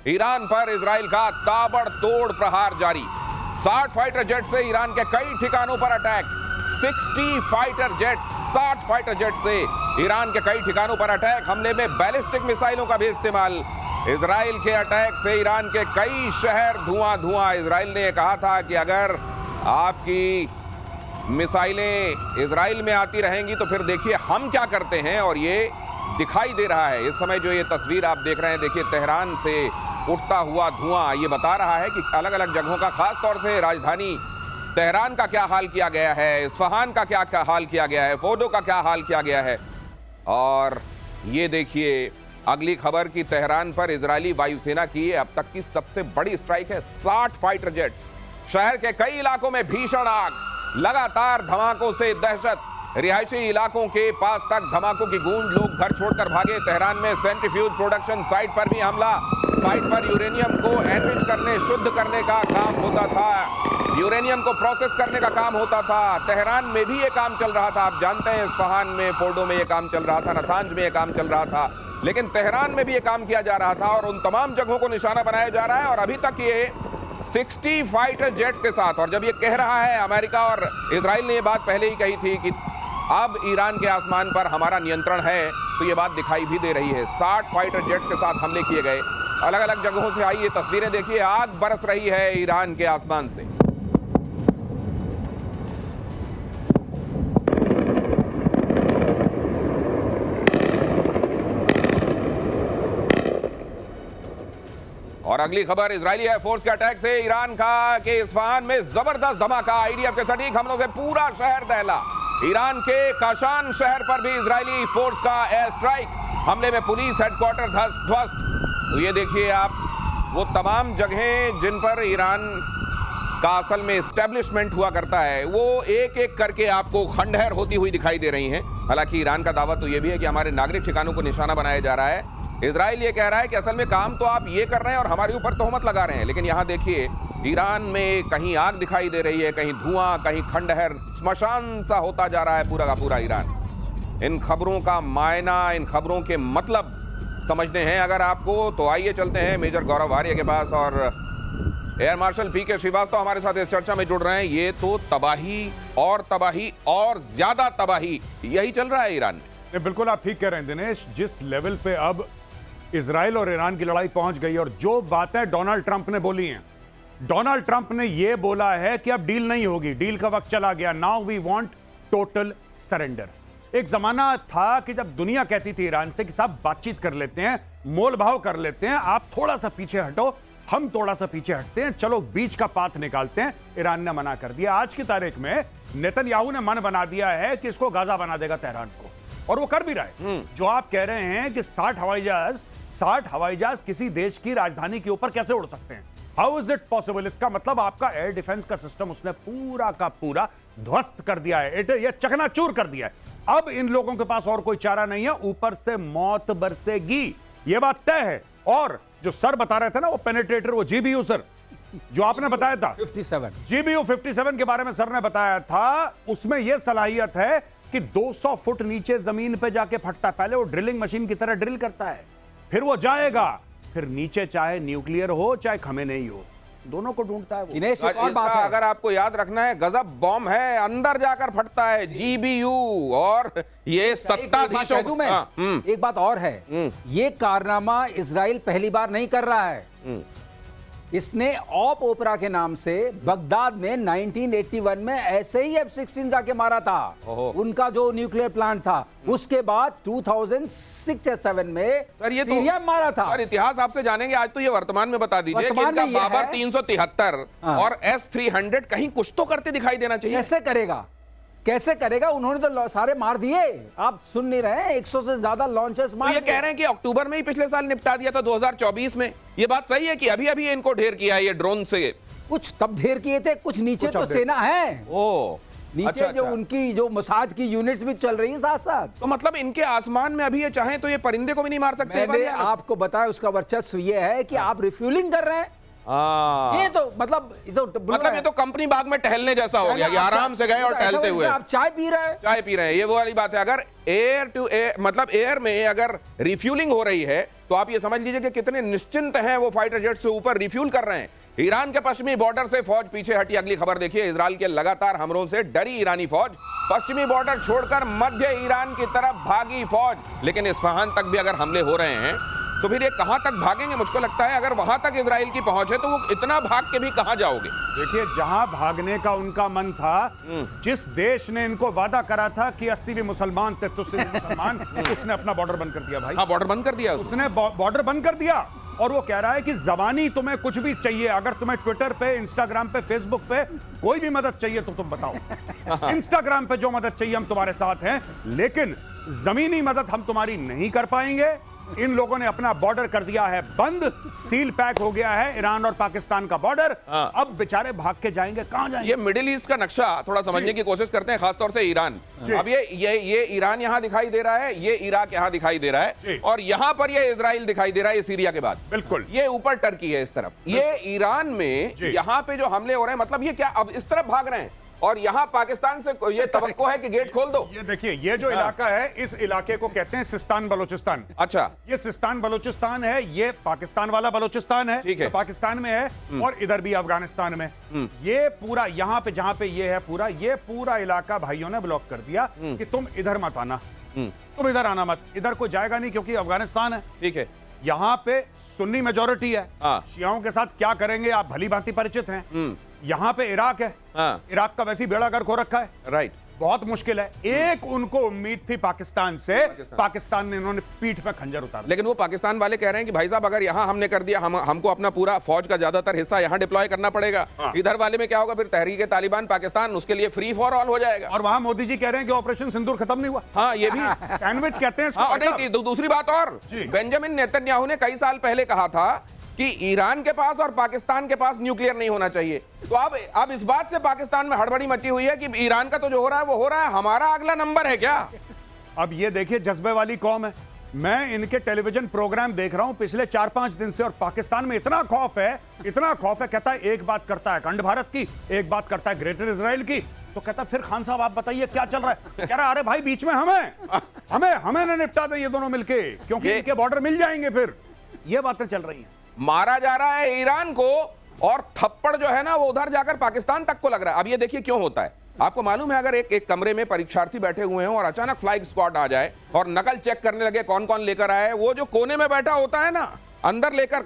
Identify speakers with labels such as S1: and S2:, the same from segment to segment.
S1: Iran पर Israel का ताबड़तोड़ प्रहार जारी। 60 फाइटर जेट से ईरान के कई ठिकानों पर attack. 60 fighter jet, 60 fighter jet से ईरान के कई ठिकानों पर अटैक। हमले में बैलिस्टिक मिसाइलों का भी इस्तेमाल। इजराइल के अटैक से ईरान के कई शहर धुआं धुआं। इजराइल ने कहा था कि अगर आपकी मिसाइलें इजराइल में आती रहेंगी तो फिर देखिए हम क्या करते हैं, और ये दिखाई दे रहा है। इस समय जो ये तस्वीर आप देख रहे हैं, देखिए तेहरान से उठता हुआ धुआं, ये बता रहा है कि अलग अलग जगहों का, खास तौर से राजधानी तेहरान का क्या हाल किया गया है, इस्फहान का क्या हाल किया गया है, फोर्डो का क्या हाल किया गया है। और ये देखिए अगली खबर की तेहरान पर इजरायली वायुसेना की अब तक की सबसे बड़ी स्ट्राइक है। 60 फाइटर जेट्स। शहर के कई इलाकों में भीषण आग, लगातार धमाकों से दहशत। रिहायशी इलाकों के पास तक धमाकों की गूंज, लोग घर छोड़कर भागे। तेहरान में सेंट्रीफ्यूज प्रोडक्शन साइट पर भी हमला। साइट पर यूरेनियम को एनरिच करने, शुद्ध करने का काम होता था, यूरेनियम को प्रोसेस करने का काम होता था। तेहरान में भी ये काम चल रहा था। आप जानते हैं इस्फहान में, फोर्डो में ये काम चल रहा था, नतांज में ये काम चल रहा था, लेकिन तेहरान में भी ये काम किया जा रहा था और उन तमाम जगहों को निशाना बनाया जा रहा है। और अभी तक ये 60 फाइटर जेट्स के साथ, और जब ये कह रहा है अमेरिका और इजराइल ने ये बात पहले ही कही थी कि अब ईरान के आसमान पर हमारा नियंत्रण है, तो ये बात दिखाई भी दे रही है। 60 फाइटर जेट्स के साथ हमले किए गए। अलग अलग जगहों से आई ये तस्वीरें देखिए, आग बरस रही है ईरान के आसमान से। और अगली खबर, इजरायली एयरफोर्स के अटैक से ईरान का के इस्फहान में जबरदस्त धमाका। आईडीएफ के सटीक हमलों से पूरा शहर दहला। ईरान के काशान शहर पर भी इजरायली फोर्स का एयर स्ट्राइक। हमले में पुलिस हेडक्वार्टर ध्वस्त। तो ये देखिए आप वो तमाम जगहें जिन पर ईरान का असल में एस्टेब्लिशमेंट हुआ करता है, वो एक एक करके आपको खंडहर होती हुई दिखाई दे रही हैं। हालांकि ईरान का दावा तो ये भी है कि हमारे नागरिक ठिकानों को निशाना बनाया जा रहा है। इजराइल ये कह रहा है कि असल में काम तो आप ये कर रहे हैं और हमारे ऊपर तोहमत लगा रहे हैं। लेकिन यहाँ देखिए ईरान में कहीं आग दिखाई दे रही है, कहीं धुआं, कहीं खंडहर, स्मशान सा होता जा रहा है पूरा का पूरा ईरान। इन खबरों का मायना, इन खबरों के मतलब समझने हैं अगर आपको, तो आइए चलते हैं मेजर गौरव आर्य के पास। और एयर मार्शल पीके श्रीवास्तव हमारे साथ इस चर्चा में जुड़ रहे हैं। ये तो तबाही और ज्यादा तबाही यही चल रहा है ईरान में।
S2: बिल्कुल आप ठीक कह रहे हैं दिनेश। जिस लेवल पे अब इजराइल और ईरान की लड़ाई पहुंच गई, और जो बातें डोनाल्ड ट्रंप ने बोली हैं, डोनाल्ड ट्रंप ने यह बोला है कि अब डील नहीं होगी, डील का वक्त चला गया, now we want total surrender. एक जमाना था कि जब दुनिया कहती थी ईरान से कि साहब बातचीत कर लेते हैं, मोल भाव कर लेते हैं, आप थोड़ा सा पीछे हटो, हम थोड़ा सा पीछे हटते हैं, चलो बीच का पाथ निकालते हैं। ईरान ने मना कर दिया। आज की तारीख में नेतन्याहू ने मन बना दिया है कि इसको गाजा बना देगा तेहरान को, और वो कर भी रहा है। जो आप कह रहे हैं कि 60 हवाई जहाज किसी देश की राजधानी के ऊपर कैसे उड़ सकते हैं, हाउ इज इट पॉसिबल? इसका मतलब आपका एयर डिफेंस का सिस्टम उसने पूरा का पूरा ध्वस्त कर दिया है, ये चकनाचूर कर दिया है। अब इन लोगों के पास और कोई चारा नहीं है, ऊपर से मौत बरसेगी, ये बात तय है। और जो सर बता रहे थे ना, वो पेनिट्रेटर, वो जीबीयू सर जो आपने बताया था 57 जीबीयू 57 के बारे में सर ने बताया था, उसमें यह सलाहियत है कि 200 फुट नीचे जमीन पे जाके फटता है। पहले वो ड्रिलिंग मशीन की तरह ड्रिल करता है, फिर वो जाएगा, फिर नीचे चाहे न्यूक्लियर हो चाहे खमेनेई हो, दोनों को ढूंढता है वो।
S1: दिनेश, एक और बात है, अगर आपको याद रखना है, गजब बॉम्ब है, अंदर जाकर फटता है जीबीयू। और ये सत्ताधीशों
S3: में एक बात और है, ये कारनामा इजराइल पहली बार नहीं कर रहा है। इसने ऑप ओपरा के नाम से बगदाद में 1981 में ऐसे ही F-16 जाके मारा था, उनका जो न्यूक्लियर प्लांट था। उसके बाद 2006 या 7 में
S1: सर ये
S3: सीरिया में मारा था।
S1: सर इतिहास आपसे जानेंगे, आज तो ये वर्तमान में बता दीजिए कि इनका बाबर 373 और S-300 कहीं कुछ तो करते दिखाई देना चाहिए।
S3: कैसे करेगा? उन्होंने तो सारे मार दिए। आप सुन नहीं रहे हैं, 100 से ज्यादा लॉन्चर्स मार
S1: तो ये कह रहे हैं कि अक्टूबर में ही पिछले साल निपटा दिया था 2024 में। ये बात सही है कि अभी अभी इनको ढेर किया है ये ड्रोन से?
S3: कुछ तब ढेर किए थे, कुछ नीचे तो सेना है। नीचे अच्छा, जो उनकी जो मोसाद की यूनिट्स भी चल रही है साथ साथ।
S1: तो मतलब इनके आसमान में अभी ये चाहें तो ये परिंदे को भी नहीं मार सकते।
S3: मैंने आपको बताया उसका वर्चस्व ये है कि आप रिफ्यूलिंग कर रहे हैं,
S1: हाँ।
S3: ये तो मतलब
S1: ये तो कंपनी बाग में टहलने जैसा हो गया कि आराम से गए और टहलते हुए
S3: आप चाय पी रहे हैं।
S1: ये वो वाली बात है। अगर एयर टू एयर मतलब एयर में अगर रिफ्यूलिंग हो रही है तो आप ये समझ लीजिए कि कितने निश्चिंत हैं वो फाइटर जेट से ऊपर रिफ्यूल कर रहे हैं। ईरान के पश्चिमी बॉर्डर से फौज पीछे हटी। अगली खबर देखिए, इजराइल के लगातार हमलों से डरी ईरानी फौज, पश्चिमी बॉर्डर छोड़कर मध्य ईरान की तरफ भागी फौज। लेकिन इस्फहान तक भी अगर हमले हो रहे हैं तो फिर ये कहां तक भागेंगे? मुझको लगता है अगर वहां तक इजराइल की पहुंच है तो वो इतना भाग के भी कहां जाओगे?
S2: देखिए, जहां भागने का उनका मन था, जिस देश ने इनको वादा करा था कि 80 भी मुसलमान थे, तो मुसलमान उसने अपना बॉर्डर बंद कर दिया भाई।
S1: हाँ, बॉर्डर बंद कर दिया
S2: उसने बॉर्डर बंद कर दिया। और वो कह रहा है कि जबानी तुम्हें कुछ भी चाहिए, अगर तुम्हें ट्विटर पे, इंस्टाग्राम पे, फेसबुक पे कोई भी मदद चाहिए तो तुम बताओ। इंस्टाग्राम पे जो मदद चाहिए हम तुम्हारे साथ हैं, लेकिन जमीनी मदद हम तुम्हारी नहीं कर पाएंगे। इन लोगों ने अपना बॉर्डर कर दिया है बंद, सील पैक हो गया है ईरान और पाकिस्तान का बॉर्डर। अब बेचारे भाग के जाएंगे, कहां जाएंगे?
S1: ये मिडिल ईस्ट का नक्शा थोड़ा समझने की कोशिश करते हैं, खासतौर से ईरान। अब ये ईरान यहां दिखाई दे रहा है, ये इराक यहां दिखाई दे रहा है, और यहां पर ये इजराइल दिखाई दे रहा है, ये सीरिया के बाद।
S2: बिल्कुल,
S1: ये ऊपर टर्की है इस तरफ। ये ईरान में यहां पे जो हमले हो रहे हैं, मतलब ये क्या अब इस तरफ भाग रहे हैं और यहां पाकिस्तान से ये तवक्को है कि गेट खोल दो।
S2: ये देखिए, ये जो इलाका है, इस इलाके को कहते हैं सिस्तान बलोचिस्तान।
S1: अच्छा,
S2: ये सिस्तान बलोचिस्तान है, ये पाकिस्तान वाला बलोचिस्तान है,
S1: ठीक है,
S2: तो पाकिस्तान में है, और इधर भी अफगानिस्तान में। ये पूरा यहां पे जहां पे ये है पूरा, ये पूरा इलाका भाइयों ने ब्लॉक कर दिया कि तुम इधर मत आना, तुम इधर आना मत, इधर कोई जाएगा नहीं क्योंकि अफगानिस्तान है।
S1: ठीक है,
S2: यहां पे सुन्नी मेजोरिटी है,
S1: हाँ।
S2: शियाओं के साथ क्या करेंगे आप भली भांति परिचित हैं। यहां पे इराक है,
S1: हाँ।
S2: इराक का वैसे ही बेड़ा गर्क हो रखा है,
S1: राइट,
S2: बहुत मुश्किल है। एक उनको उम्मीद थी पाकिस्तान से, पाकिस्तान ने इन्होंने पीठ पे खंजर उतारा।
S1: लेकिन वो पाकिस्तान वाले कह रहे हैं कि भाई साहब अगर यहां हमने कर दिया, हमको अपना पूरा फौज का ज्यादातर हिस्सा यहां डिप्लॉय करना पड़ेगा। इधर वाले में क्या होगा फिर? तहरीक तालिबान पाकिस्तान, उसके लिए फ्री फॉर ऑल हो जाएगा।
S2: और वहां मोदी जी कह रहे हैं कि ऑपरेशन सिंदूर खत्म नहीं हुआ।
S1: हाँ, ये भी
S2: सैंडविच कहते हैं इसको।
S1: और नहीं, दूसरी बात और, बेंजामिन नेतन्याहू ने कई साल पहले कहा था कि ईरान के पास और पाकिस्तान के पास न्यूक्लियर नहीं होना चाहिए। तो अब इस बात से पाकिस्तान में हड़बड़ी मची हुई है कि ईरान का तो जो हो रहा है वो हो रहा है, हमारा अगला नंबर है क्या?
S2: अब ये देखिए, जज्बे वाली कौम है। मैं इनके टेलीविजन प्रोग्राम देख रहा हूं पिछले 4-5 दिन से, और पाकिस्तान में इतना खौफ है, इतना खौफ है। कहता है एक बात करता है अखंड भारत की, एक बात करता है ग्रेटर इजराइल की, तो कहता फिर खान साहब आप बताइए क्या चल रहा है? कह रहा अरे भाई बीच में हमें ना निपटा दे ये दोनों मिलके, क्योंकि इनके बॉर्डर मिल जाएंगे। फिर ये बातें चल रही हैं।
S1: मारा जा रहा है ईरान को, और थप्पड़ जो है ना वो उधर जाकर पाकिस्तान तक को लग रहा है। अब ये देखिए क्यों होता है। आपको मालूम है, अगर एक कमरे में परीक्षार्थी बैठे हुए हैं और अचानक फ्लाइंग स्क्वाड आ जाए और नकल चेक करने लगे कौन कौन लेकर आए, वो जो कोने में बैठा होता है ना, अंदर लेकर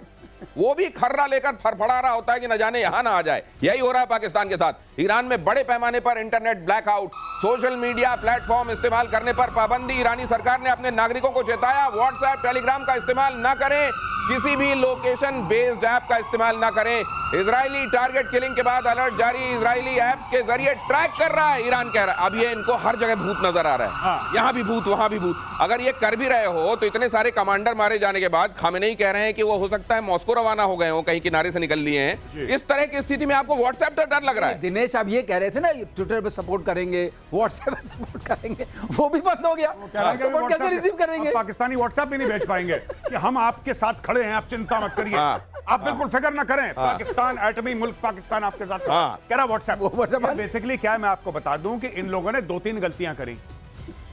S1: वो भी खर्रा लेकर फड़फड़ा रहा होता है कि न जाने यहां ना आ जाए। यही हो रहा है पाकिस्तान के साथ। ईरान में बड़े पैमाने पर internet blackout, social media platform इस्तेमाल करने पर पाबंदी। ईरानी सरकार ने अपने नागरिकों को चेताया, व्हाट्सएप टेलीग्राम का इस्तेमाल न करें, किसी भी लोकेशन बेस्ड ऐप का इस्तेमाल ना करें। इजरायली टारगेट किलिंग के बाद अलर्ट जारी, इजरायली ऐप्स के जरिए ट्रैक कर रहा है ईरान, कह रहा है। अब ये इनको हर जगह भूत नजर आ रहा है,
S2: हाँ।
S1: यहां भी भूत वहां भी भूत। अगर ये कर भी रहे हो तो इतने सारे कमांडर मारे जाने के बाद खामेनेई कह रहे हैं कि वो हो सकता है मॉस्को रवाना हो गए हो, कहीं किनारे से निकल लिए हैं। इस तरह की स्थिति में आपको व्हाट्सएप से डर लग रहा है?
S3: दिनेश, आप ये कह रहे थे ना ट्विटर पे सपोर्ट करेंगे, व्हाट्सएप पे सपोर्ट करेंगे, वो भी बंद हो गया। सपोर्ट कैसे रिसीव करेंगे?
S2: पाकिस्तानी व्हाट्सएप भी नहीं भेज पाएंगे कि हम आपके साथ खड़े हैं, आप चिंता मत करिए, आप बिल्कुल फिक्र ना करें, पाकिस्तान एटमी मुल्क पाकिस्तान आपके साथ कह रहा। व्हाट्सएप बेसिकली क्या है, मैं आपको बता दूं कि इन लोगों ने 2-3 गलतियां करी।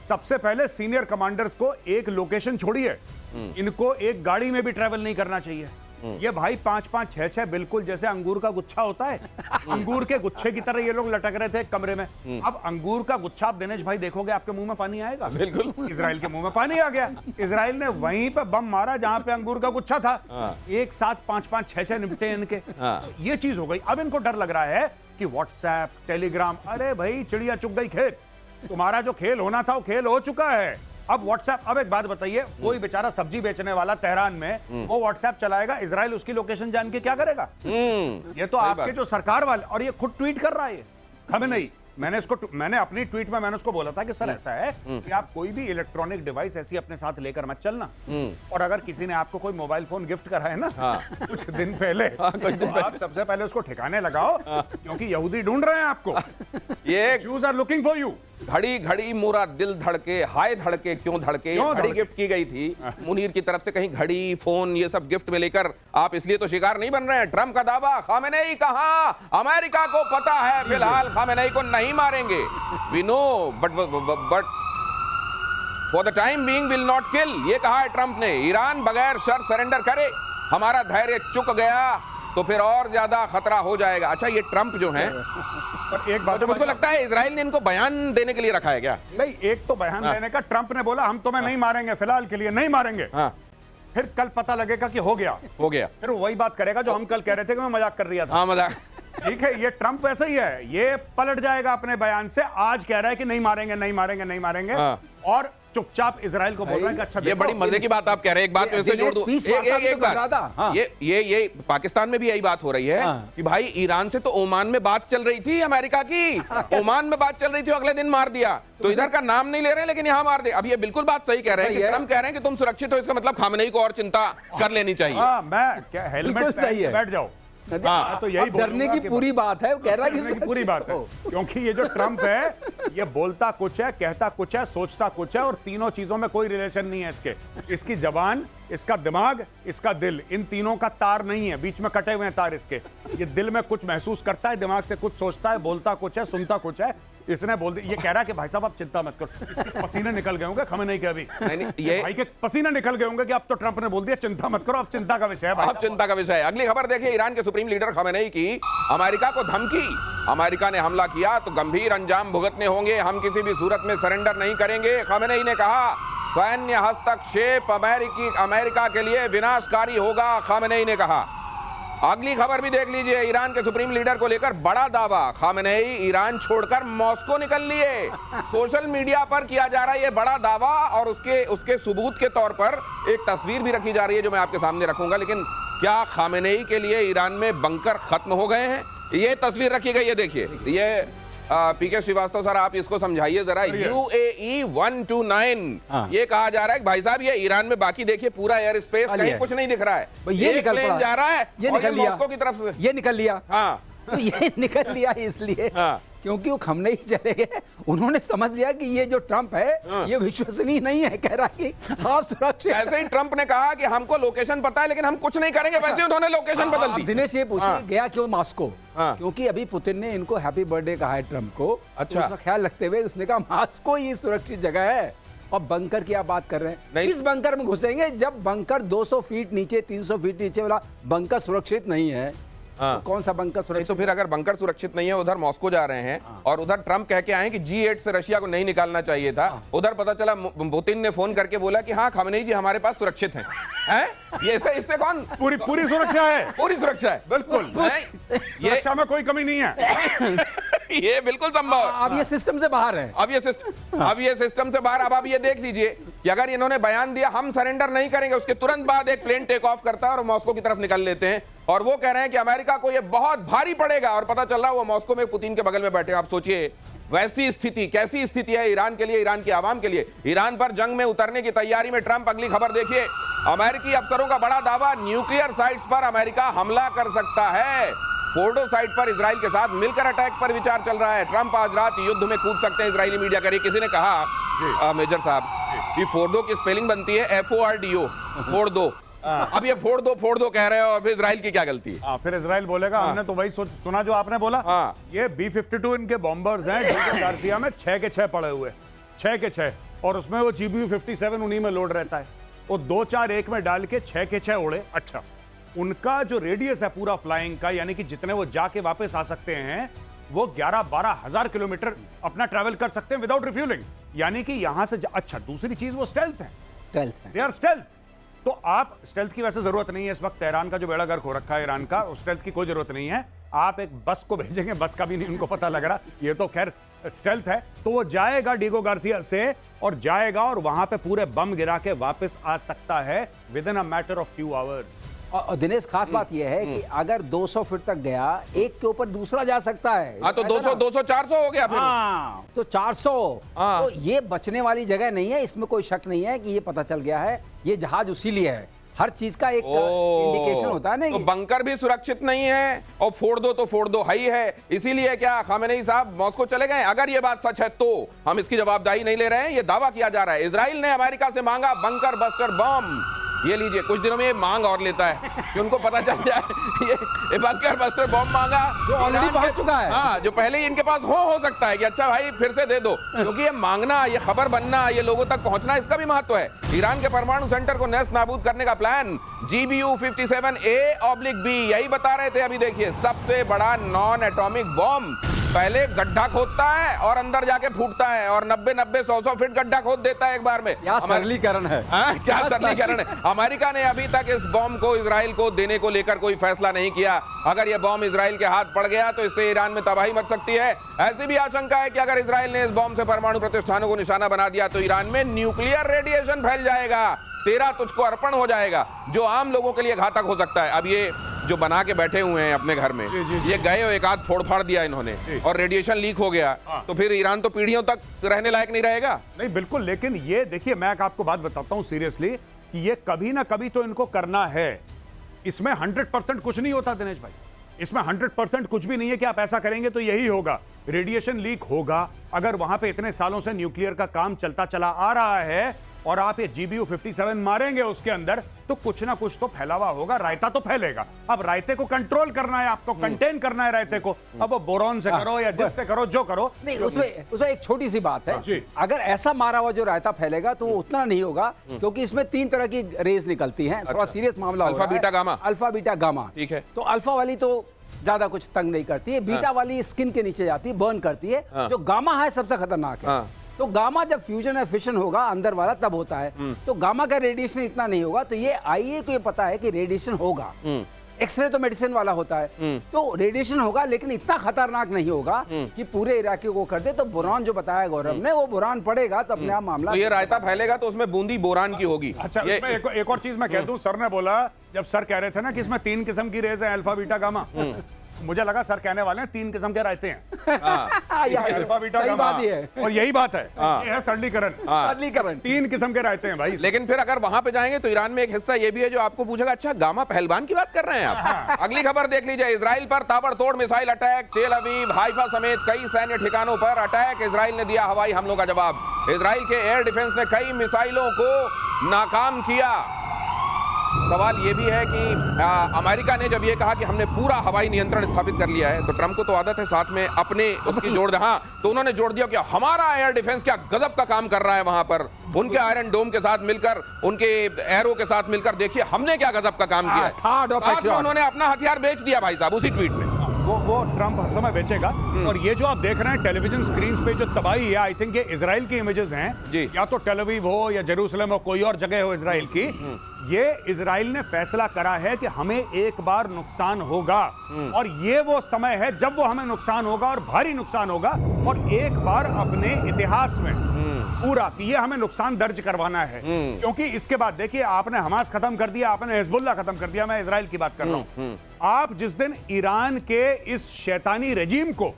S2: सबसे पहले सीनियर कमांडर्स को एक लोकेशन छोड़िए, इनको एक गाड़ी में भी ट्रेवल नहीं करना चाहिए। ये भाई 5-5, 6-6 बिल्कुल जैसे अंगूर का गुच्छा होता है, अंगूर के गुच्छे की तरह ये लोग लटक रहे थे एक कमरे में। अब अंगूर का गुच्छा आप दिनेश भाई देखोगे आपके मुंह में पानी आएगा।
S1: बिल्कुल,
S2: इजराइल के मुंह में पानी आ गया। इजराइल ने वहीं पे बम मारा जहां पे अंगूर का गुच्छा था। एक साथ 5-5, 6-6 निपटे इनके। ये चीज हो गई। अब इनको डर लग रहा है कि व्हाट्सएप टेलीग्राम, अरे भाई चिड़िया चुग गई खेत, तुम्हारा जो खेल होना था वो खेल हो चुका है। अब व्हाट्सएप, अब एक बात बताइए, कोई बेचारा सब्जी बेचने वाला तेहरान में वो व्हाट्सएप चलाएगा, इजराइल उसकी लोकेशन जान के क्या करेगा? ये तो आपके जो सरकार वाले, और ये खुद ट्वीट कर रहा है, खमेनेई मैंने अपनी ट्वीट में मैंने उसको बोला था कि सर ऐसा है कि आप कोई भी इलेक्ट्रॉनिक डिवाइस ऐसी अपने साथ लेकर मत चलना, और अगर किसी ने आपको कोई मोबाइल फोन गिफ्ट करा है ना कुछ दिन पहले, तो आप सबसे पहले उसको ठिकाने लगाओ, क्योंकि यहूदी ढूंढ रहे हैं आपको।
S1: ये
S2: Jews are looking for you।
S1: घड़ी घड़ी मोरा दिल धड़के, हाय धड़के क्यों धड़के, घड़ी गिफ्ट की गई थी मुनीर की तरफ से। कहीं घड़ी, फोन, ये सब गिफ्ट में लेकर आप इसलिए तो शिकार नहीं बन रहे हैं। ट्रंप का दावा, खामेनेई कहां, अमेरिका को पता है फिलहाल खामेनेई को नहीं मारेंगे। We know but for the time being will not kill, ये कहा है ट्रंप ने। ईरान बगैर शर्त सरेंडर करे, हमारा धैर्य चुक गया तो फिर और ज्यादा खतरा हो जाएगा। अच्छा, ये ट्रंप जो है,
S2: पर एक बात
S1: तो मुझको लगता है इजराइल ने इनको बयान देने के लिए रखा है क्या?
S2: नहीं, एक तो बयान देने का, ट्रंप ने बोला हम तुम्हें नहीं मारेंगे, फिलहाल के लिए नहीं मारेंगे। फिर कल पता लगेगा कि हो गया। फिर वही बात करेगा जो हम कल कह रहे थे कि मैं मजाक कर रहा था।
S1: हाँ, मजाक।
S2: ठीक है, ये ट्रंप वैसे ही है, ये पलट जाएगा अपने बयान से। आज कह रहा है कि नहीं मारेंगे, नहीं मारेंगे, नहीं मारेंगे, और चुपचाप इजराइल को बोल रहा है कि अच्छा
S1: ये बड़ी मजे की बात आप कह रहे हैं। एक बात मैं इससे जोड़ दूं, एक बात, ये पाकिस्तान में भी यही बात हो रही है कि भाई ईरान से तो ओमान में बात चल रही थी, अमेरिका की ओमान में बात चल रही थी, अगले दिन मार दिया। तो इधर का नाम नहीं ले रहे लेकिन यहाँ मार दे। अब ये बिल्कुल बात सही कह रहे हैं कि ट्रंप कह रहे हैं कि तुम सुरक्षित हो, इसका मतलब खामेनेई को और चिंता कर लेनी चाहिए।
S2: मैं क्या हेलमेट पहन के बैठ जाओ। तो यही
S3: डरने की पूरी बात है, वो कह रहा है
S2: कि पूरी बात है, क्योंकि ये जो ट्रंप है ये बोलता कुछ है, कहता कुछ है, सोचता कुछ है, और तीनों चीजों में कोई रिलेशन नहीं है इसके। इसकी जबान, इसका दिमाग, इसका दिल, इन तीनों का तार नहीं है, बीच में कटे हुए हैं तार इसके। ये दिल में कुछ महसूस करता है, दिमाग से कुछ सोचता है, बोलता कुछ है, सुनता कुछ है। इसने बोल दिया, ये कह रहा है कि भाई साहब आप चिंता मत करो। इसके पसीने निकल गए होंगे खामेनेई के अभी।
S1: नहीं, ये
S2: भाई के पसीने निकल गए होंगे कि अब तो ट्रंप ने बोल दिया चिंता मत करो, अब चिंता का विषय है भाई।
S1: अब चिंता का विषय है। अगली खबर देखिए, ईरान के सुप्रीम लीडर खामेनेई की अमेरिका को धमकी। अमेरिका ने हमला किया तो गंभीर अंजाम भुगतने होंगे, हम किसी भी सूरत में सरेंडर नहीं करेंगे। खामेनेई ने कहा सैन्य हस्तक्षेप अमेरिका के लिए विनाशकारी होगा, खामेनेई ने कहा। अगली खबर भी देख लीजिए, ईरान के सुप्रीम लीडर को लेकर बड़ा दावा, खामेनेई ईरान छोड़कर मॉस्को निकल लिए। सोशल मीडिया पर किया जा रहा है ये बड़ा दावा, और उसके सबूत के तौर पर एक तस्वीर भी रखी जा रही है जो मैं आपके सामने रखूंगा। लेकिन क्या खामेनेई के लिए ईरान में बंकर खत्म हो गए हैं? ये तस्वीर रखी गई है, देखिए। ये पीके श्रीवास्तव सर, आप इसको समझाइए जरा। UAE 129, ये कहा जा रहा है कि भाई साहब ये ईरान में, बाकी देखिए पूरा एयर स्पेस कहीं कुछ नहीं दिख रहा है,
S3: ये निकल
S1: प्लेन जा रहा है,
S3: ये निकल लिया
S1: मॉस्को की तरफ से,
S3: ये निकल लिया।
S1: हाँ,
S3: तो ये निकल लिया इसलिए क्योंकि वो खामेनेई चले गए, उन्होंने समझ लिया कि ये जो ट्रंप है ये विश्वसनीय नहीं है, कह रहा है कि आप सुरक्षित।
S1: ऐसे ही ट्रंप ने कहा कि हमको लोकेशन पता है लेकिन हम कुछ नहीं करेंगे, वैसे ही उन्होंने लोकेशन बदल दी।
S3: दिनेश ये पूछिए गया क्यों मॉस्को? क्योंकि अभी पुतिन ने इनको हैप्पी बर्थडे कहा है ट्रंप को। अच्छा, तो उसका ख्याल रखते हुए उसने कहा मॉस्को ही सुरक्षित जगह है। और बंकर की आप बात कर रहे हैं, किस बंकर में घुसेंगे जब बंकर 200 फीट नीचे, 300 फीट नीचे वाला बंकर सुरक्षित नहीं है? तो कौन सा बंकर सुरक्षित?
S1: तो फिर अगर बंकर सुरक्षित नहीं है, उधर मॉस्को जा रहे हैं और उधर ट्रंप कह के आए कि G8 से रशिया को नहीं निकालना चाहिए था, उधर पता चला पुतिन ने फोन करके बोला कि हाँ खामेनेई जी हमारे पास सुरक्षित हैं। ये इससे कौन?
S2: पूरी सुरक्षा है,
S1: पूरी सुरक्षा है, बिल्कुल।
S2: सुरक्षा में कोई कमी नहीं है।
S1: ये बिल्कुल संभव है।
S3: अब ये सिस्टम से बाहर है,
S1: अब ये सिस्टम से बाहर। अब आप ये देख लीजिए कि अगर इन्होंने बयान दिया हम सरेंडर नहीं करेंगे, उसके तुरंत बाद एक प्लेन टेक ऑफ करता है और मॉस्को की तरफ निकल लेते हैं, और वो कह रहे हैं कि अमेरिका को ये बहुत भारी पड़ेगा, और पता चल रहा है वो मॉस्को में पुतिन के बगल में बैठे। आप सोचिए वैसी स्थिति, कैसी स्थिति है ईरान के लिए, ईरान की आवाम के लिए। ईरान पर जंग में उतरने की तैयारी में ट्रंप। अगली खबर देखिए, अमेरिकी अफसरों का बड़ा दावा, न्यूक्लियर साइट्स पर अमेरिका हमला कर सकता है। फोर्डो साइट पर इजराइल के साथ मिलकर अटैक पर विचार चल रहा है। ट्रंप आज रात युद्ध में कूद सकते हैं, इजरायली मीडिया कह रही। किसी ने कहा मेजर साहब कि फोर्डो की स्पेलिंग बनती है FORDO, फोड़ दो। अब ये फोड़ दो कह रहे हो, और फिर इजराइल की क्या गलती है?
S2: फिर इजराइल बोलेगा हमने तो वही सुना जो आपने बोला। ये B-52 इनके बॉम्बर्स हैं, डीगो गार्सिया में 6 के 6 पड़े हुए, 6 के 6, और उसमें वो GBU-57 उन्हीं में लोड रहता है। वो 2-4-1 में डाल के 6 के 6 उड़े। अच्छा, उनका जो रेडियस है पूरा फ्लाइंग का, यानी कि जितने वो जाके वापस आ सकते हैं, वो 11-12 हजार किलोमीटर अपना ट्रैवल कर सकते हैं विदाउट रिफ्यूलिंग, यानी कि यहां से। अच्छा, दूसरी चीज वो स्टेल्थ है, दे आर स्टेल्थ। तो आप स्टेल्थ की वैसे जरूरत नहीं है इस वक्त, तेहरान का जो बेड़ा गर्क हो रखा है ईरान का, स्टेल्थ की कोई जरूरत नहीं है। आप एक बस को भेजेंगे, बस का भी नहीं उनको पता लग रहा, ये तो खैर स्टेल्थ है। तो वो जाएगा डीगो गार्सिया से, और जाएगा और वहां पे पूरे बम गिरा के वापस आ सकता है with in a matter of few hours.
S3: और दिनेश खास बात यह है कि अगर 200 फीट तक गया, एक के ऊपर दूसरा जा सकता है।
S1: हाँ, तो 200 400 हो गया फिर।
S3: हाँ, तो 400।
S1: हाँ।
S3: तो ये बचने वाली जगह नहीं है, इसमें कोई शक नहीं है कि ये पता चल गया है ये जहाज उसी लिए है। हर चीज का एक इंडिकेशन होता है ना।
S1: तो बंकर भी सुरक्षित नहीं है और फोड़ दो तो फोड़ दो ही है। इसीलिए क्या खामेनेई साहब मॉस्को चले गए? अगर ये बात सच है तो हम इसकी जवाबदारी नहीं ले रहे हैं, ये दावा किया जा रहा है। इजराइल ने अमेरिका से मांगा बंकर बस्टर बम। ये लीजिए, कुछ दिनों में ये मांग और लेता है कि उनको पता चल जाए ये बंकर बस्टर बम मांगा
S3: जो ऑलरेडी पहुंच चुका है।
S1: हाँ, जो पहले ही इनके पास हो सकता है कि अच्छा भाई फिर से दे दो, क्योंकि ये मांगना, ये खबर बनना, ये लोगों तक पहुंचना, इसका भी महत्व है। ईरान के परमाणु सेंटर को नेस्त नाबूद करने का प्लान GBU-57A/B, यही बता रहे थे। अभी देखिए, सबसे बड़ा नॉन एटॉमिक बॉम्ब पहले गड्ढा खोदता है और अंदर जाके फूटता है और 90-100 फीट गड्ढा खोद देता है एक बार में।
S3: क्या सरलीकरण है।
S1: क्या सरलीकरण है। अमेरिका ने अभी तक इस बॉम्ब को इजराइल को देने को लेकर कोई फैसला नहीं किया। अगर यह बॉम्ब इजराइल के हाथ पड़ गया तो इससे ईरान में तबाही मच सकती है। ऐसी भी आशंका है कि अगर इजराइल ने इस बॉम्ब से परमाणु प्रतिष्ठानों को निशाना बना दिया तो ईरान में न्यूक्लियर रेडिएशन फैल जाएगा, तेरा तुझको अर्पण हो जाएगा, जो आम लोगों के लिए घातक हो सकता है। अब ये जो बना के बैठे हुए हैं अपने घर में, ये गए और एक आध फोड़ फाड़ दिया इन्होंने और रेडिएशन लीक हो गया, तो फिर ईरान तो पीढ़ियों तक रहने लायक नहीं रहेगा।
S2: नहीं, बिल्कुल। लेकिन ये देखिए, मैं आपको बात बताता हूं सीरियसली कि ये कभी ना कभी तो इनको करना है। इसमें 100% कुछ नहीं होता दिनेश भाई, इसमें 100% कुछ भी नहीं है कि आप ऐसा करेंगे तो यही होगा। रेडिएशन लीक होगा। अगर वहां पे इतने सालों से न्यूक्लियर का काम चलता चला आ रहा है और आप ये GBU-57 मारेंगे उसके अंदर, तो कुछ ना कुछ तो फैलावा होगा, रायता तो फैलेगा। अब रायते को कंट्रोल करना है, आपको कंटेन करना है रायते को। अब वो बोरॉन से करो या जिससे करो, जो करो।
S3: नहीं, उसमें एक छोटी सी बात है।
S2: जी।
S3: अगर ऐसा मारा हुआ जो रायता फैलेगा तो वो उतना नहीं होगा, क्योंकि इसमें 3 तरह की रेज निकलती हैं। थोड़ा सीरियस मामला
S1: alpha, beta, gamma.
S3: Alpha, beta, gamma.
S1: ठीक है।
S3: तो अल्फा वाली तो ज्यादा कुछ तंग नहीं करती है, बीटा वाली स्किन के नीचे जाती है, बर्न करती है। जो गामा है सबसे खतरनाक है। तो गामा जब फ्यूजन या फिशन होगा अंदर वाला तब होता है। तो गामा का रेडिएशन इतना नहीं होगा। तो ये आईए को ये पता है कि रेडिएशन होगा। एक्सरे तो मेडिसिन वाला होता है, तो रेडिएशन होगा, लेकिन इतना खतरनाक नहीं होगा कि पूरे इलाके को कर दे। तो बोरान जो बताया गौरव ने, वो बोरान पड़ेगा तो अपने आप मामला।
S1: तो ये रायता फैलेगा तो उसमें बूंदी बोरान की होगी।
S2: अच्छा, इसमें एक और चीज मैं कह दूं, सर ने बोला, जब सर कह रहे थे ना कि इसमें 3 किस्म की रेज है, अल्फा, बीटा, गामा, मुझे लगा सर कहने वाले हैं 3 किस्म के रायते हैं। Alpha, beta, gamma. और यही बात है, ये है सरलीकरण। 3 किस्म के रायते हैं भाई।
S1: लेकिन फिर अगर वहां पे जाएंगे तो ईरान में एक हिस्सा ये भी है जो आपको पूछेगा, अच्छा गामा पहलवान की बात कर रहे हैं आप? अगली खबर देख लीजिए। इजराइल पर ताबड़तोड़ मिसाइल अटैक, तेल अवीव, हाइफा समेत कई सैन्य ठिकानों पर अटैक। इजराइल ने दिया हवाई हमलों का जवाब। इजराइल के एयर डिफेंस ने कई मिसाइलों को नाकाम किया। सवाल यह भी है कि अमेरिका ने जब ये कहा कि हमने पूरा हवाई नियंत्रण स्थापित कर लिया है, तो ट्रंप को तो आदत है साथ में अपने उसकी जोड़ दे। हाँ, तो उन्होंने जोड़ दिया कि हमारा एयर डिफेंस क्या गजब का काम कर रहा है वहां पर, उनके आयरन डोम के साथ मिलकर, उनके एरो के साथ मिलकर, देखिए हमने क्या गजब का काम किया है। साथ में उन्होंने अपना हथियार बेच दिया भाई साहब उसी ट्वीट में।
S2: वो ट्रंप हर समय बेचेगा। और ये जो आप देख रहे हैं टेलीविजन स्क्रीन पे जो तबाही है, आई थिंक ये इजराइल की इमेजेस हैं
S1: जी।
S2: या तो टेल अवीव हो या जेरूसलम हो, कोई और जगह हो इजराइल की। ये इजराइल ने फैसला करा है कि हमें एक बार नुकसान होगा और ये वो समय है जब वो हमें नुकसान होगा और भारी नुकसान होगा, और एक बार अपने इतिहास में पूरा कि ये हमें नुकसान दर्ज करवाना है। क्योंकि इसके बाद देखिए, आपने हमास खत्म कर दिया, आपने हिजबुल्लाह खत्म कर दिया, मैं इजराइल की बात कर रहा हूं। आप जिस दिन ईरान के इस शैतानी रजीम को,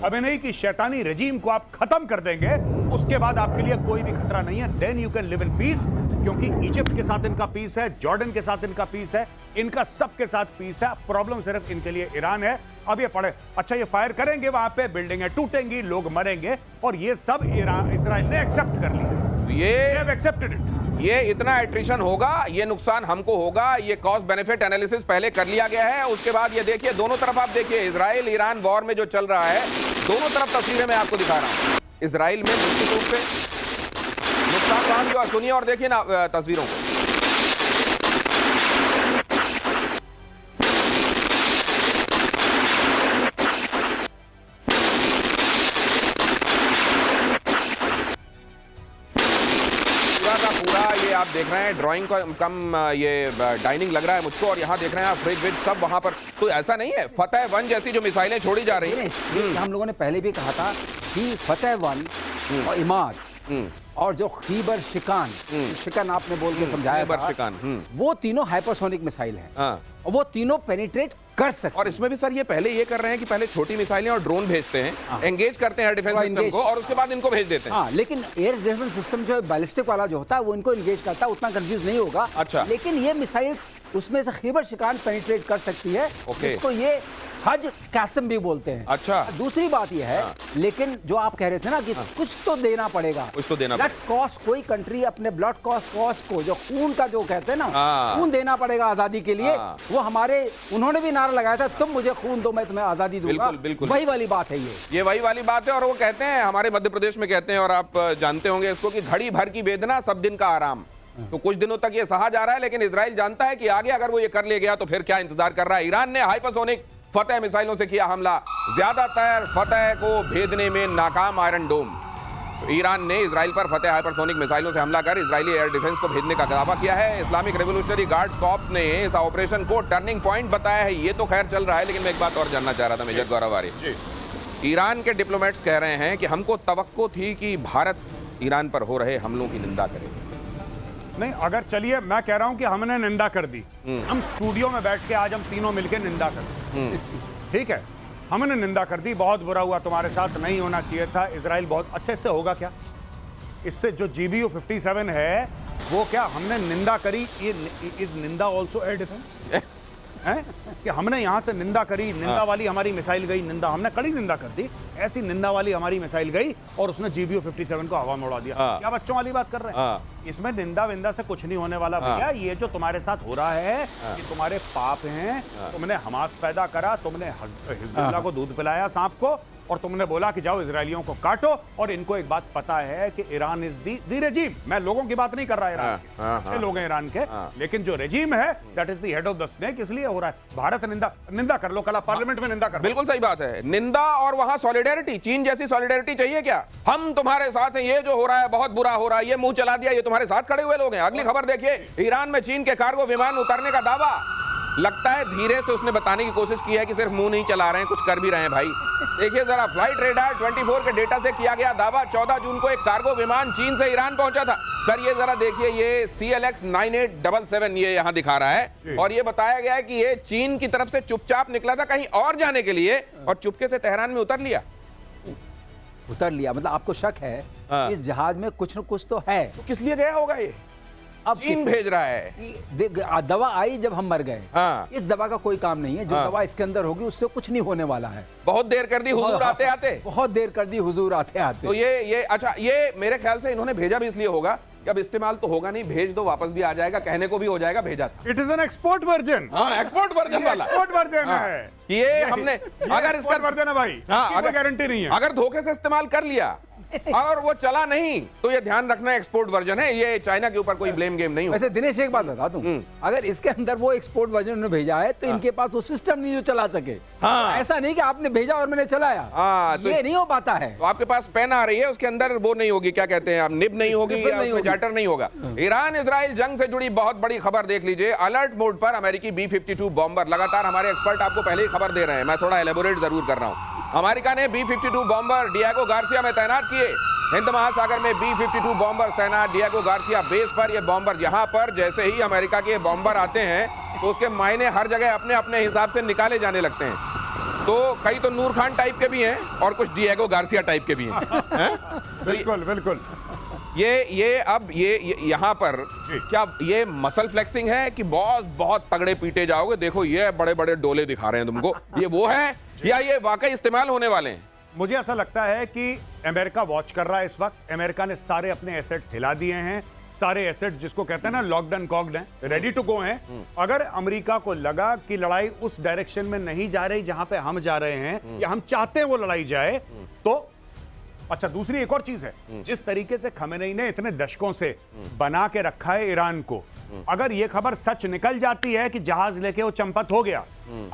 S2: खमेनेई की शैतानी रजीम को आप खत्म कर देंगे, उसके बाद आपके लिए कोई भी खतरा नहीं है। Then you can live in peace. क्योंकि इजिप्ट के साथ इनका पीस है, जॉर्डन के साथ इनका पीस है, इनका सबके साथ पीस है। प्रॉब्लम सिर्फ इनके लिए ईरान है। अब ये पड़े, अच्छा ये फायर करेंगे, वहां पे बिल्डिंगें टूटेंगी, लोग मरेंगे, और ये सब इजराइल ने एक्सेप्ट कर लिया। ये एक्सेप्टेड इट।
S1: ये इतना एट्रिशन होगा, ये नुकसान हमको होगा, ये कॉस्ट बेनिफिट एनालिसिस पहले कर लिया गया है। उसके बाद ये देखिए, दोनों तरफ आप देखिए, इजराइल ईरान वॉर में जो चल रहा है, दोनों तरफ तस्वीरें मैं आपको दिखा रहा हूं। इजराइल में निश्चित रूप से नुकसान वहां की, और सुनिए और देखिए ना तस्वीरों को। ये आप देख रहे हैं ड्राइंग का कम ये डाइनिंग लग रहा है मुझको, और यहाँ देख रहे हैं आप फ्रिज विज सब वहां पर। तो ऐसा नहीं है, फतेह 1 जैसी जो मिसाइलें छोड़ी जा रही हैं।
S3: हम लोगों ने पहले भी कहा था कि फतेह 1 और इमाद और जो खीबर शिकान, शिकान आपने बोल के समझाया
S1: खैबर
S3: था,
S1: शिकान,
S3: वो तीनों हाइपरसोनिक मिसाइल हैं।
S1: हाँ।
S3: और वो तीनों पेनिट्रेट कर सकते
S1: और इसमें भी सर ये पहले ये कर रहे हैं कि पहले छोटी मिसाइलें और ड्रोन भेजते हैं, एंगेज करते हैं डिफेंस
S3: थोड़ा
S1: सिस्टम
S3: engage-
S1: को, और उसके बाद इनको भेज देते हैं।
S3: हाँ, लेकिन एयर डिफेंस सिस्टम जो बैलिस्टिक वाला जो होता है वो इनको एंगेज करता है, उतना कंफ्यूज नहीं होगा।
S1: अच्छा।
S3: लेकिन ये मिसाइल्स उसमें से खैबर शिकान पेनिट्रेट कर सकती है,
S1: ओके।
S3: जिसको ये हज कासम भी बोलते हैं।
S1: अच्छा।
S3: दूसरी बात ये है, लेकिन जो आप कह रहे थे ना कि कुछ तो देना पड़ेगा,
S1: कुछ तो देना
S3: ब्लड कॉस्ट, कोई कंट्री अपने ब्लड कॉस्ट को, जो खून का जो कहते हैं ना,
S1: हाँ।
S3: खून देना पड़ेगा आजादी के लिए।
S1: हाँ।
S3: वो हमारे, उन्होंने भी नारा लगाया था, तुम मुझे खून दो मैं तुम्हें आजादी दूंगा।
S1: बिल्कुल, बिल्कुल।
S3: वही वाली बात है
S1: ये वही वाली बात है। और वो कहते हैं, हमारे मध्य प्रदेश में कहते हैं, और आप जानते होंगे इसको, कि घड़ी भर की वेदना सब दिन का आराम। तो कुछ दिनों तक ये सहा जा रहा है, लेकिन इजराइल जानता है कि आगे अगर वो ये कर ले गया तो फिर क्या इंतजार कर रहा है। ईरान ने हाइपरसोनिक फतेह मिसाइलों से किया हमला, ज्यादातर फतेह को भेदने में नाकाम आयरन डोम। तो ईरान ने इजराइल पर फतेह हाइपरसोनिक मिसाइलों से हमला कर इजरायली एयर डिफेंस को भेजने का दावा किया है। इस्लामिक रेवोल्यूशनरी गार्ड्स कॉर्प्स ने इस ऑपरेशन को टर्निंग पॉइंट बताया है। ये तो खैर चल रहा है, लेकिन मैं एक बात और जानना चाह रहा था मेजर गौरव आर्य। ईरान के डिप्लोमेट्स कह रहे हैं कि हमको तवक्को थी कि भारत ईरान पर हो रहे हमलों की निंदा करेगा।
S2: नहीं, अगर चलिए मैं कह रहा हूं कि हमने निंदा कर दी, हम स्टूडियो में बैठ के आज हम तीनों मिलकर निंदा कर, ठीक है, हमने निंदा कर दी, बहुत बुरा हुआ, तुम्हारे साथ नहीं होना चाहिए था। इजराइल बहुत अच्छे से होगा क्या इससे? जो GBU-57 है वो क्या हमने निंदा करी? ये इज निंदा ऑल्सो एयर डिफेंस है कि हमने यहां से निंदा करी, निंदा वाली हमारी मिसाइल गई, निंदा हमने कड़ी निंदा कर दी, ऐसी निंदा वाली हमारी मिसाइल गई और उसने GBU-57 को हवा में उड़ा दिया। क्या बच्चों वाली बात कर रहे हैं? इसमें निंदा विंदा से कुछ नहीं होने वाला भैया। ये जो तुम्हारे साथ हो रहा है ये तुम्हारे पाप हैं। तुमने हमास पैदा करा, तुमने हिजबुल्लाह को दूध पिलाया सांप को, और तुमने बोला कि जाओ इजरायलियों को काटो। और इनको एक बात पता है कि ईरान इज दी रेजिम। मैं लोगों की बात नहीं कर रहा ईरान के, अच्छे लोग हैं ईरान के, लेकिन जो रेजिम है that is the head of the snake. इसलिए हो रहा है। भारत निंदा कर लो, कल पार्लियामेंट में निंदा कर।
S1: बिल्कुल सही बात है, निंदा और वहां सॉलिडेरिटी। चीन जैसी सॉलिडेरिटी चाहिए क्या? हम तुम्हारे साथ हैं, ये जो हो रहा है बहुत बुरा हो रहा है, ये मुंह चला दिया, ये तुम्हारे साथ खड़े हुए लोग हैं। अगली खबर देखिए, ईरान में चीन के कार्गो विमान उतरने का दावा। लगता है धीरे से उसने बताने की कोशिश की है कि सिर्फ मुंह नहीं चला रहे हैं, कुछ कर भी रहे हैं भाई। देखिए जरा, फ्लाइट रेडार 24 के डेटा से किया गया दावा, 14 जून को एक कार्गो विमान चीन से ईरान पहुंचा था। सर ये जरा देखिए, ये CLX 9877 ये यहां दिखा रहा है, और ये बताया गया है कि ये चीन की तरफ से चुपचाप निकला था कहीं और जाने के लिए, और चुपके से तेहरान में उतर लिया।
S3: मतलब आपको शक है इस जहाज में कुछ न कुछ तो है।
S1: तो किस लिए गया होगा ये?
S3: अब
S1: चीन भेज रहा है।
S3: दवा आई जब हम मर गए।
S1: हाँ।
S3: इस दवा का कोई काम नहीं है। जो दवा इसके अंदर होगी उससे कुछ नहीं होने वाला है।
S1: बहुत देर कर दी हुजूर आते आते,
S3: बहुत देर कर दी हुजूर आते आते।
S1: तो ये अच्छा, ये मेरे ख्याल से इन्होंने भेजा भी इसलिए होगा कि अब इस्तेमाल तो होगा नहीं, भेज दो, वापस भी आ जाएगा, कहने को भी हो जाएगा भेजा था।
S2: It is an export version.
S1: हाँ, एक्सपोर्ट वर्जन वाला,
S2: एक्सपोर्ट वर्जन है
S1: ये हमने। अगर इसका
S2: वर्जन है भाई,
S1: हाँ,
S2: इसकी कोई गारंटी नहीं है।
S1: अगर धोखे से इस्तेमाल कर लिया और वो चला नहीं, तो ये ध्यान रखना एक्सपोर्ट वर्जन है, ये चाइना के ऊपर कोई ब्लेम गेम नहीं हो।
S3: वैसे दिनेश एक बात बता दूं, अगर इसके अंदर वो एक्सपोर्ट वर्जन उन्होंने भेजा है तो इनके पास वो सिस्टम नहीं जो चला सके।
S1: हाँ।
S3: ऐसा नहीं कि आपने भेजा और मैंने चलाया।
S1: हाँ, तो
S3: ये नहीं हो पाता है।
S1: तो आपके पास पेन आ रही है, उसके अंदर वो नहीं होगी, क्या कहते हैं आप, निब नहीं होगी या उसमें जाटर नहीं होगा। ईरान इजराइल जंग से जुड़ी बहुत बड़ी खबर देख लीजिए। अलर्ट मोड पर अमेरिकी B-52 बॉम्बर। लगातार हमारे एक्सपर्ट आपको पहले ही खबर दे रहे हैं, मैं थोड़ा एलेबोरेट जरूर कर रहा हूं। अमेरिका ने B-52 बॉम्बर डिएगो गार्सिया में तैनात किए। हिंद महासागर में B-52 बॉम्बर तैनात डिएगो गार्सिया बेस पर। ये बॉम्बर जहां पर जैसे ही अमेरिका के बॉम्बर आते हैं तो उसके मायने हर जगह अपने अपने हिसाब से निकाले जाने लगते हैं। तो कई तो नूर खान टाइप के भी हैं और कुछ डिएगो गार्सिया टाइप के भी हैं।
S2: बिल्कुल बिल्कुल।
S1: ये अब ये यहाँ पर क्या ये मसल फ्लेक्सिंग है कि बॉस बहुत तगड़े पीटे जाओगे, देखो ये बड़े बड़े डोले दिखा रहे हैं तुमको, ये वो है या ये वाकई इस्तेमाल होने वाले हैं?
S2: मुझे ऐसा लगता है कि अमेरिका वॉच कर रहा है इस वक्त। अमेरिका ने सारे अपने एसेट्स हिला दिए हैं, सारे एसेट्स जिसको कहते हैं ना लॉक्ड एंड कॉक्ड हैं, रेडी टू गो हैं। अगर अमेरिका को लगा कि लड़ाई उस डायरेक्शन में नहीं जा रही जहां पे हम जा रहे हैं, या हम चाहते हैं वो लड़ाई जाए, तो अच्छा दूसरी एक और चीज है, जिस तरीके से खमेनेई ने इतने दशकों से बना के रखा है ईरान को, अगर ये खबर सच निकल जाती है कि जहाज लेके वो चंपत हो गया।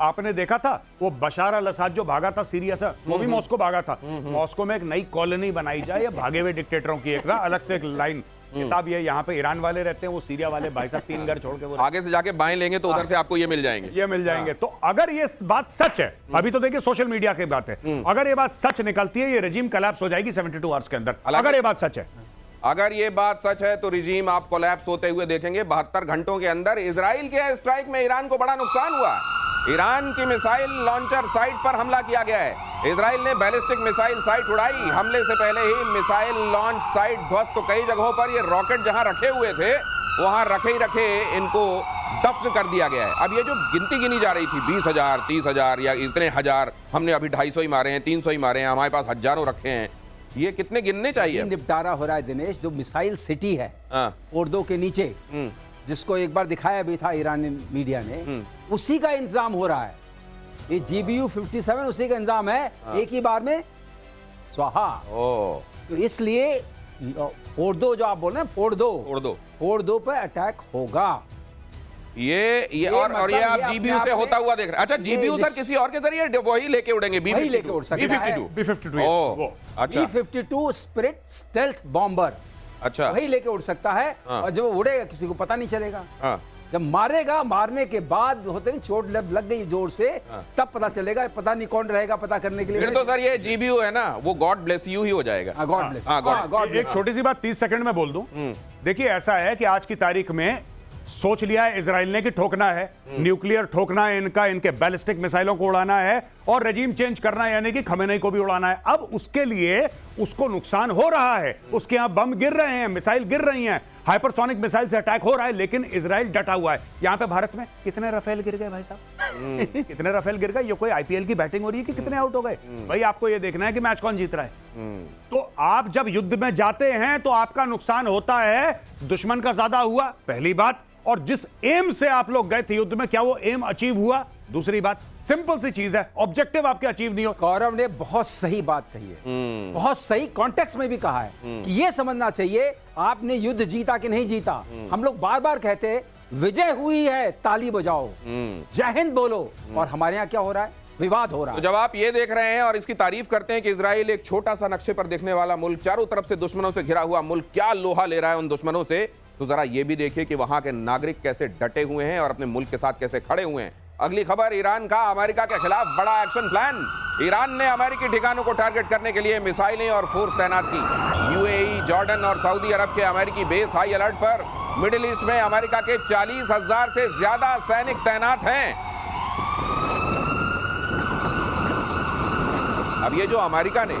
S2: आपने देखा था वो बशार अल असद जो भागा था सीरिया से, वो भी मॉस्को भागा था। मॉस्को में एक नई कॉलोनी बनाई जाए, या भागे हुए डिक्टेटरों की एक ना अलग से एक लाइन साहब, ये यहाँ पे ईरान वाले रहते हैं, वो सीरिया वाले भाई साहब 3 घर छोड़ के वो
S1: आगे से जाके बाएं लेंगे तो उधर से आपको ये मिल जाएंगे,
S2: ये मिल जाएंगे। तो अगर ये बात सच है, अभी तो देखिए सोशल मीडिया की बात है, अगर ये बात सच निकलती है, ये रेजिम कोलैप्स हो जाएगी 72 आवर्स के अंदर, अगर ये बात सच है।
S1: अगर ये बात सच है तो रिजीम आप कोलैप्स होते हुए देखेंगे। 72 घंटों के अंदर इजराइल के एयर स्ट्राइक में ईरान को बड़ा नुकसान हुआ। ईरान की मिसाइल लॉन्चर साइट पर हमला किया गया है। इजराइल ने बैलिस्टिक मिसाइल साइट उड़ाई। हमले से पहले ही मिसाइल लॉन्च साइट ध्वस्त। तो कई जगहों पर ये रॉकेट जहां रखे हुए थे वहां रखे ही रखे इनको दफ्न कर दिया गया है। अब ये जो गिनती गिनी जा रही थी 20,000 30,000 या इतने हजार, हमने अभी 250 ही मारे हैं, 300 ही मारे हैं, हमारे पास हजारों रखे हैं, ये कितने गिनने चाहिए?
S3: निपटारा हो रहा है दिनेश। जो मिसाइल सिटी है ओर्दो के नीचे, जिसको एक बार दिखाया भी था ईरानी मीडिया ने, उसी का इंतजाम हो रहा है। ये GBU 57 उसी का इंतजाम है। एक ही बार में स्वाहा। तो इसलिए फोर्डो जो आप बोल रहे हैं, फोर्डो पर अटैक होगा।
S1: ये और ये आप GBU से होता हुआ देख रहे हैं। अच्छा, GBU सर किसी और के जरिए वही लेके उड़ेंगे? B52 अच्छा,
S3: B52 स्पिरिट स्टेल्थ बॉम्बर।
S1: अच्छा,
S3: वही लेके उड़ सकता है। और जब वो उड़ेगा किसी को पता नहीं चलेगा। जब मारेगा, मारने के बाद होते नहीं चोट लग गई जोर से, तब पता चलेगा। पता नहीं कौन रहेगा पता करने के लिए।
S1: फिर तो सर ये GBU है ना, वो गॉड ब्लेस यू ही हो जाएगा।
S3: God bless.
S2: एक छोटी सी बात 30 सेकंड में बोल दूं। देखिए, ऐसा है कि आज की तारीख में सोच लिया है इजराइल ने कि ठोकना है, न्यूक्लियर ठोकना है इनका, इनके बैलिस्टिक मिसाइलों को उड़ाना है और रेजिम चेंज करना है, यानी कि खमेनेई को भी उड़ाना है। अब उसके लिए उसको नुकसान हो रहा है। उसके यहां बम गिर रहे हैं, मिसाइल गिर रही हैं, हाइपरसोनिक मिसाइल से अटैक हो रहा है, लेकिन इजराइल डटा हुआ है। यहां पे भारत में कितने रफेल गिर गए भाई साहब? कितने रफेल गिर गए? ये कोई IPL की बैटिंग हो रही है कि कितने आउट हो गए? भाई आपको ये देखना है कि मैच कौन जीत रहा है। तो आप जब युद्ध में जाते हैं तो आपका नुकसान होता है। दुश्मन का ज्यादा हुआ, पहली बात। और जिस एम से आप लोग गए थे युद्ध में, क्या वो एम अचीव हुआ? दूसरी बात। सिंपल सी चीज है, ऑब्जेक्टिव आपके अचीव नहीं हो।
S3: गौरव ने बहुत सही बात कही है, बहुत सही कॉन्टेक्स्ट में भी कहा है कि ये समझना चाहिए आपने युद्ध जीता कि नहीं जीता। हम लोग बार बार कहते हैं विजय हुई है, ताली बजाओ, जय हिंद बोलो। और हमारे यहाँ क्या हो रहा है? विवाद हो रहा है।
S1: तो जब आप ये देख रहे हैं और इसकी तारीफ करते हैं कि इजराइल एक छोटा सा नक्शे पर देखने वाला मुल्क, चारों तरफ से दुश्मनों से घिरा हुआ मुल्क, क्या लोहा ले रहा है उन दुश्मनों से, तो जरा ये भी देखिए कि वहां के नागरिक कैसे डटे हुए हैं और अपने मुल्क के साथ कैसे खड़े हुए हैं। अगली खबर, ईरान का अमेरिका के खिलाफ बड़ा एक्शन प्लान। ईरान ने अमेरिकी ठिकानों को टारगेट करने के लिए मिसाइलें और फोर्स तैनात की। UAE, जॉर्डन और सऊदी अरब के अमेरिकी बेस हाई अलर्ट पर। मिडिल ईस्ट में अमेरिका के 40,000 से ज्यादा सैनिक तैनात हैं। अब ये जो अमेरिका ने,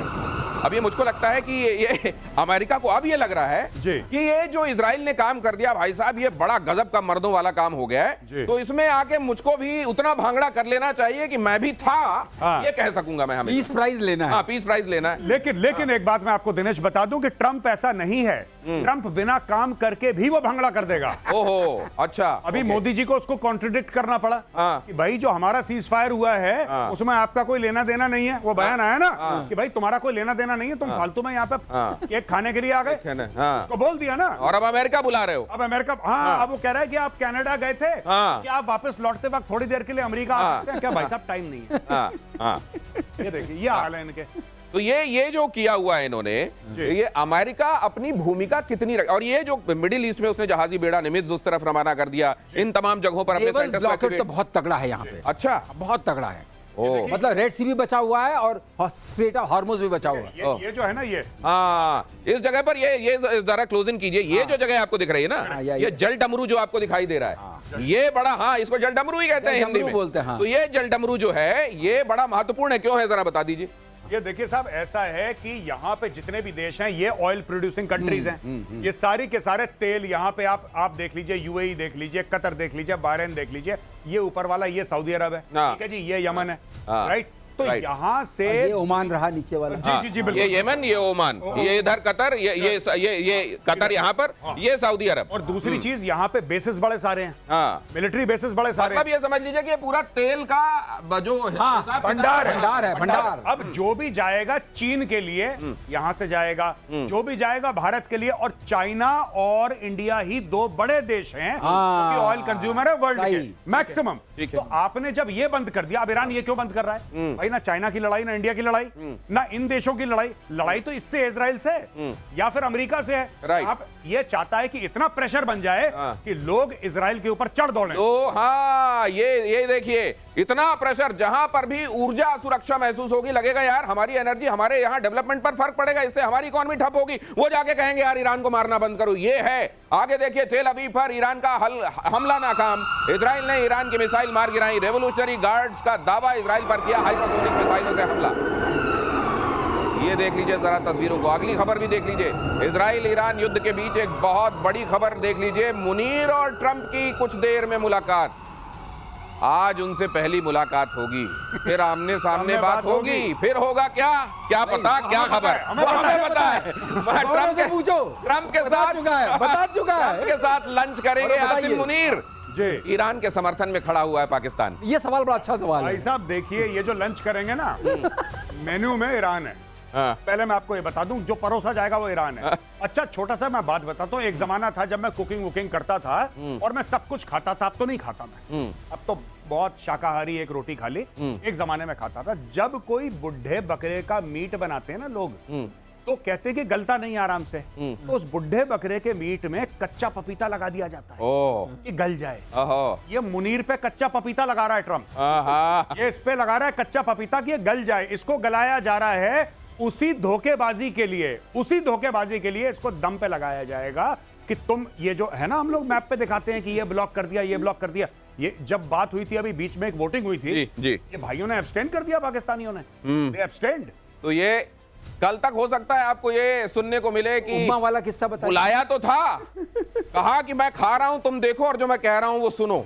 S1: अब ये मुझको लगता है कि ये अमेरिका को अब ये लग रहा है कि ये जो इजराइल ने काम कर दिया भाई साहब, ये बड़ा गजब का मर्दों वाला काम हो गया है। तो इसमें आके मुझको भी उतना भांगड़ा कर लेना चाहिए कि मैं भी था, ये कह सकूंगा मैं। हमें
S3: पीस प्राइज लेना है।
S1: पीस प्राइज लेना है।
S2: लेकिन एक बात मैं आपको दिनेश बता दूं कि ट्रंप ऐसा नहीं है। ट्रंप बिना काम करके भी वो भांगड़ा कर देगा।
S1: ओहो, अच्छा।
S2: अभी मोदी जी को उसको कॉन्ट्रडिक्ट करना पड़ा कि भाई जो हमारा सीज फायर हुआ है उसमें आपका कोई लेना देना नहीं है। वो बयान आया ना कि भाई तुम्हारा कोई लेना देना नहीं है, तुम फालतू में यहाँ पे केक खाने के लिए आ गए। उसको बोल दिया ना।
S1: और अब अमेरिका बुला रहे हो।
S2: अब अमेरिका, अब वो कह रहा है कि आप कनाडा गए थे, कि आप वापस लौटते वक्त थोड़ी देर के लिए अमेरिका आ सकते हैं क्या? भाई साहब टाइम नहीं है। ये देखिए, ये हाल है इनके।
S1: तो ये जो किया हुआ है इन्होंने, ये अमेरिका अपनी भूमिका कितनी और ये जो मिडिल ईस्ट में उसने जहाजी बेड़ा निमित्ज उस तरफ रवाना कर दिया, इन तमाम जगहों पर अपने सेंटर्स
S3: ब्लॉकेट तो बहुत तगड़ा है यहाँ पे।
S1: अच्छा,
S3: बहुत तगड़ा है। मतलब रेड सी भी बचा हुआ है और स्ट्रेट ऑफ हार्मोज भी बचा हुआ है।
S2: ये जो है ना, ये
S1: इस जगह पर ये जरा क्लोजिंग कीजिए। ये जो जगह आपको दिख रही है ना, ये जल डमरू जो आपको दिखाई दे रहा है, ये बड़ा, इसको जल डमरू ही कहते हैं हिंदी में बोलते हैं। तो ये जल डमरू जो है ये बड़ा महत्वपूर्ण है, क्यों है जरा बता दीजिए।
S2: ये देखिए साहब, ऐसा है कि यहाँ पे जितने भी देश हैं ये ऑयल प्रोड्यूसिंग कंट्रीज हैं। ये सारी के सारे तेल यहाँ पे आप देख लीजिए, UAE देख लीजिए, कतर देख लीजिए, बहरीन देख लीजिए, ये ऊपर वाला ये सऊदी अरब है, ठीक है जी, ये यमन है, राइट। तो यहाँ से
S3: ये ओमान रहा नीचे वाला।
S1: जी बिल्कुल। ये येमन, ये ओमान, ये इधर कतर, ये कतर यहाँ पर, ये सऊदी अरब।
S2: और दूसरी चीज, यहाँ पे बेसिस बड़े सारे हैं, मिलिट्री बेसिस बड़े सारे।
S1: मतलब ये समझ लीजिए कि ये पूरा तेल का जो
S2: भंडार
S3: है, भंडार।
S2: अब जो भी जाएगा चीन के लिए यहाँ से जाएगा, जो भी जाएगा भारत के लिए, और चाइना और इंडिया ही दो बड़े देश हैं क्योंकि ऑयल कंज्यूमर है वर्ल्ड के मैक्सिमम। तो आपने जब ये बंद कर दिया, अब ईरान ये क्यों बंद कर रहा है भाई? ना चाइना की लड़ाई, ना इंडिया की लड़ाई, ना इन देशों की लड़ाई। लड़ाई तो इससे इजराइल से या फिर अमेरिका से है।
S1: राइट।
S2: आप ये चाहता है कि इतना प्रेशर बन जाए कि लोग इजराइल के ऊपर चढ़ दौड़े।
S1: तो हाँ, ये देखिए, इतना प्रेशर, जहां पर भी ऊर्जा सुरक्षा महसूस होगी, लगेगा यार हमारी एनर्जी, हमारे यहां डेवलपमेंट पर फर्क पड़ेगा, इससे हमारी इकोनॉमी ठप होगी, वो जाके कहेंगे यार ईरान को मारना बंद करो। ये है। आगे देखिए, तेल अवीव पर ईरान का हमला नाकाम, इजराइल ने ईरान की मिसाइल मार गिराई, रेवोल्यूशनरी गार्ड्स का दावा इजराइल पर किया हाइपरसोनिक मिसाइलों से हमला। ये देख लीजिए जरा तस्वीरों को। अगली खबर भी देख लीजिए, इजराइल ईरान युद्ध के बीच एक बहुत बड़ी खबर देख लीजिए, मुनीर और ट्रंप की कुछ देर में मुलाकात। आज उनसे पहली मुलाकात होगी, फिर आमने सामने बात होगी, फिर होगा क्या पता, क्या खबर
S2: हमें
S1: पता है। ट्रंप
S3: से पूछो,
S1: ट्रंप के
S3: बता
S1: साथ
S3: चुका है
S1: ट्रंप के साथ लंच करेंगे आसिम मुनीर।
S2: जी।
S1: ईरान के समर्थन में खड़ा हुआ है पाकिस्तान।
S3: ये सवाल बड़ा अच्छा सवाल है
S2: भाई साहब देखिए, ये जो लंच करेंगे ना, मेन्यू में ईरान है।
S1: हाँ।
S2: पहले मैं आपको ये बता दूं, जो परोसा जाएगा वो ईरान है। अच्छा, छोटा सा मैं बात बताता हूँ। एक जमाना था जब मैं कुकिंग वुकिंग करता था और मैं सब कुछ खाता था। अब तो नहीं खाता मैं, अब तो बहुत शाकाहारी, एक रोटी खा ली। एक जमाने में खाता था। जब कोई बुढ़े बकरे का मीट बनाते हैं ना लोग, तो कहते हैं कि गलता नहीं आराम से, तो उस बुढ़े बकरे के मीट में कच्चा पपीता लगा दिया जाता है कि गल जाए। ये मुनीर पे कच्चा पपीता लगा रहा है ट्रंप। ये इस पे लगा रहा है कच्चा पपीता कि ये गल जाए। इसको गलाया जा रहा है उसी धोखेबाजी के लिए इसको दम पे लगाया जाएगा कि तुम ये जो है ना, हम लोग मैप पे दिखाते हैं कि ये ब्लॉक कर दिया, ये ब्लॉक कर दिया। ये जब बात हुई थी, अभी बीच में एक वोटिंग हुई थी,
S1: जी।
S2: ये भाइयों ने एब्सटेंड कर दिया, पाकिस्तानियों ने दे एब्सटेंड।
S1: तो ये कल तक हो सकता है आपको ये सुनने को मिले कि
S3: उम्मा वाला किस्सा बताइए।
S1: बुलाया तो था, कहा कि मैं खा रहा हूं, तुम देखो, और जो मैं कह रहा हूं वो सुनो।